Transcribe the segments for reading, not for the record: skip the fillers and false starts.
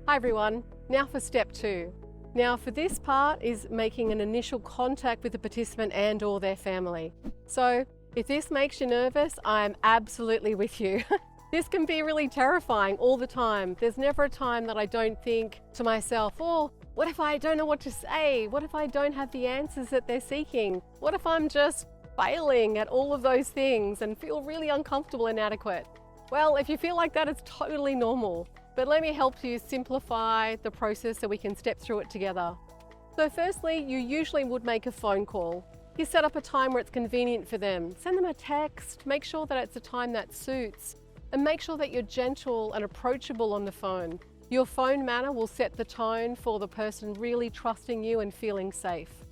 Hi everyone, now for step 2. Now for this part is making an initial contact with the participant and or their family. So if this makes you nervous, I'm absolutely with you. This can be really terrifying all the time. There's never a time that I don't think to myself, oh, what if I don't know what to say? What if I don't have the answers that they're seeking? What if I'm just failing at all of those things and feel really uncomfortable and inadequate? Well, if you feel like that, it's totally normal. But let me help you simplify the process so we can step through it together. So firstly, you usually would make a phone call. You set up a time where it's convenient for them. Send them a text, make sure that it's a time that suits, and make sure that you're gentle and approachable on the phone. Your phone manner will set the tone for the person really trusting you and feeling safe.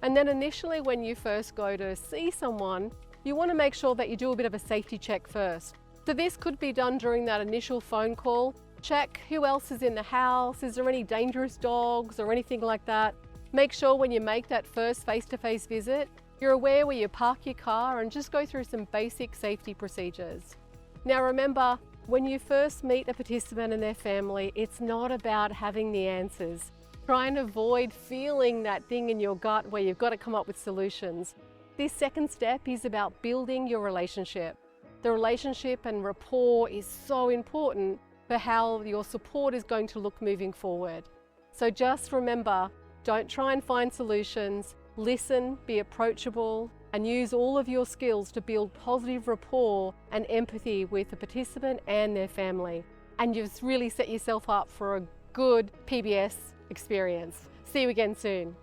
And then initially when you first go to see someone, you want to make sure that you do a bit of a safety check first. So this could be done during that initial phone call. Check who else is in the house, is there any dangerous dogs or anything like that. Make sure when you make that first face-to-face visit, you're aware where you park your car and just go through some basic safety procedures. Now remember, when you first meet a participant and their family, it's not about having the answers. Try and avoid feeling that thing in your gut where you've got to come up with solutions. This second step is about building your relationship. The relationship and rapport is so important for how your support is going to look moving forward. So just remember, don't try and find solutions, listen, be approachable, and use all of your skills to build positive rapport and empathy with the participant and their family. And you've really set yourself up for a good PBS experience. See you again soon.